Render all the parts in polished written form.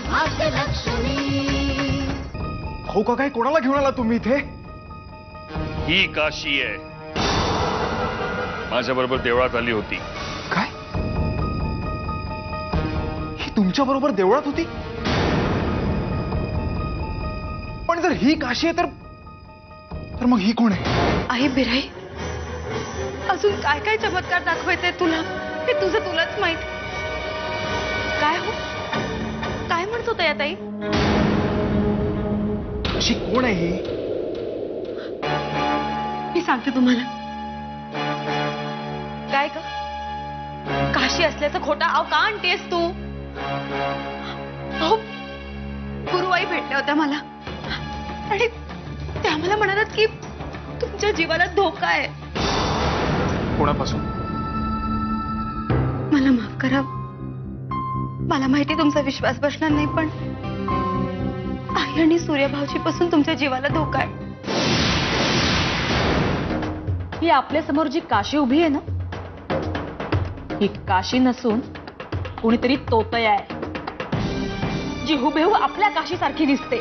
भाग्यलक्ष्मी। हो का काय कोणाला घेऊन आला तुम्ही इथे? ही काशी आहे, माझ्या बरोबर देवळात आली होती। काय ही तुमच्या बरोबर देवळात होती? पण जर ही काशी आहे तर मग ही कोण आहे? आई बिराई, अजून काय काय चमत्कार दाखवायचे तुला हे तुलाच माहित। काय हो, काय म्हणत होता या ताई? अशी कोण आहे ही? मी सांगते तुम्हाला। काय ग, काशी असल्याचं खोटा आव का आणतेस तू? अहो, गुरुबाई भेटल्या होत्या मला आणि त्या मला म्हणालात की तुमच्या जीवाला धोका आहे। कोणापासून? मला माफ करा, मला माहिती तुमचा विश्वास बसणार नाही, पण आई आणि सूर्यभाऊजी पासून तुमच्या जीवाला धोका आहे। ही आपल्या समोर जी काशी उभी आहे ना, ही काशी नसून कोणीतरी तोतया आहे, जी हुबेहू आपल्या काशी सारखी दिसते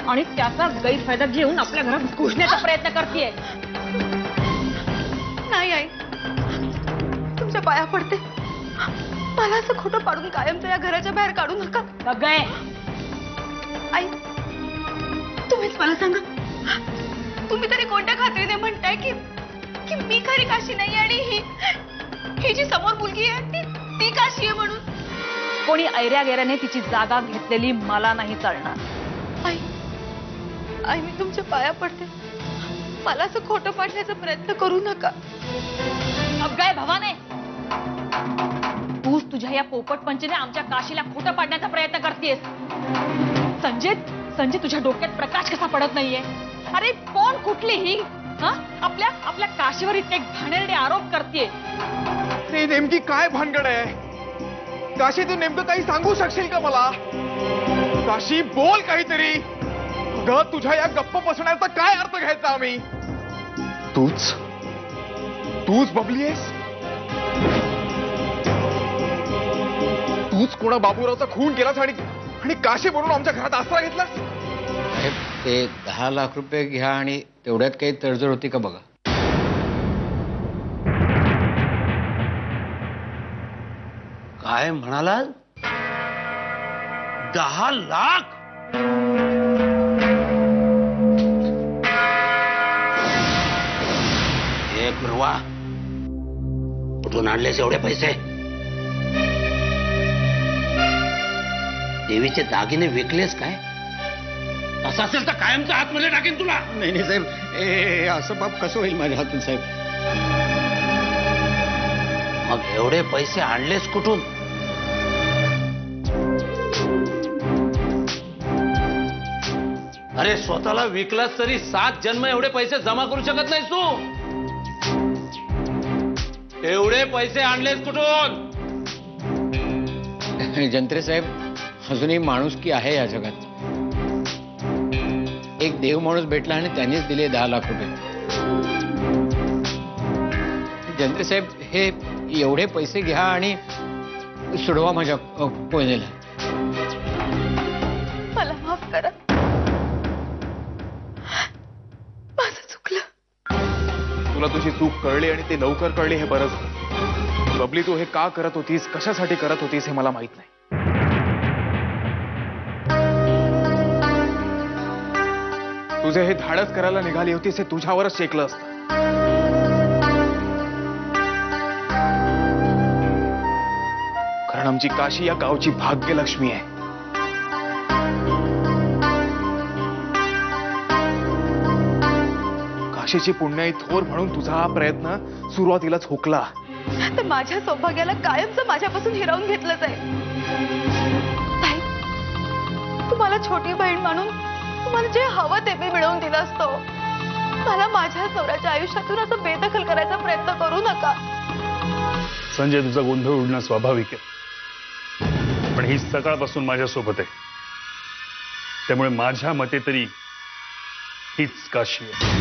आणि त्याचा गैरफायदा घेऊन आपल्या घरात घुसण्याचा प्रयत्न करतेय। नाही आई, तुमच्या पाया पडते, मला असं खोटं पाडून कायमचं या घराच्या बाहेर काढू नका। गय आई, तुम्हीच मला सांगा, तुम्ही तरी कोणत्या खात्रीने म्हणताय की मी खरी काशी नाही आणि ही जी समोर मुलगी आहे ती काशी आहे म्हणून? कोणी ऐऱ्या गेऱ्याने तिची जागा घेतलेली मला नाही चालणार। आई, आई मी तुमच्या पाया पडते, मला असं खोटं पाडण्याचा प्रयत्न करू नका। अगं भवाने, तूच तुझ्या या पोपट पंचने आमच्या काशीला खोटं पाडण्याचा प्रयत्न करतेस। संजय तुझ्या डोक्यात प्रकाश कसा पडत नाहीये? अरे कोण कुठली ही आपल्या काशीवर इतके घाणेरडे आरोप करते? ते नेमकी काय भानगड आहे? काशी, तू नेमकं काही सांगू शकशील का मला? काशी, बोल काहीतरी। ग, तुझ्या या गप्प बसण्याचा काय अर्थ घ्यायचा आम्ही? तूच बबली आहेस? तूच कोणा बाबूरावचा खून केलास आणि काशी बोलून आमच्या घरात आसरा घेतलास? ते 10 लाख रुपये घ्या आणि तेवढ्यात काही तडजोड होती का बघा। काय म्हणाला? 10 लाख? हे गुरुवा, कुठून आणलेस एवढे पैसे? देवीचे दागिने विकलेस काय? असं असेल तर कायमचा आतमध्ये टाकेन तुला। नाही साहेब, असं बाप कसं होईल माझ्या हातून साहेब? मग एवढे पैसे आणलेस कुठून? अरे स्वतःला विकलास तरी 7 जन्म एवढे पैसे जमा करू शकत नाहीस तू। एवढे पैसे आणलेस कुठून? जंत्रे साहेब, अजूनही माणुसकी आहे या जगात। एक देव माणूस भेटला आणि त्यांनीच दिले 10 लाख रुपये। जंत्रे साहेब, हे एवढे पैसे घ्या आणि सोडवा माझ्या कोयनेला। मला माफ करा, माझं चुकलं। तुला तुझी चूक कळली आणि ते लवकर कळली हे बरं झालं। बबली, तू हे का करत होतीस, कशासाठी करत होतीस हे मला माहित नाही। तुझे हे धाडस करायला निघाली होतीस हे तुझ्यावरच शेकलं असतं। कारण आमची काशी या गावची भाग्यलक्ष्मी आहे। काशीची पुण्याई थोर म्हणून तुझा हा प्रयत्न सुरुवातीलाच हुकला। तर माझ्या सौभाग्याला कायमचं माझ्यापासून हिरावून घेतलंच आहे। ताई, तुम्हाला छोटी बहीण म्हणून तुम्हाला जे हवं ते मी मिळवून दिलं असतं। मला माझ्या नवऱ्याच्या आयुष्यातून असं बेदखल करायचा प्रयत्न करू नका। संजय, तुझा गोंधळ उडणं स्वाभाविक आहे, पण ही सकाळपासून माझ्यासोबत आहे, त्यामुळे माझ्या मते तरी हीच काशी आहे।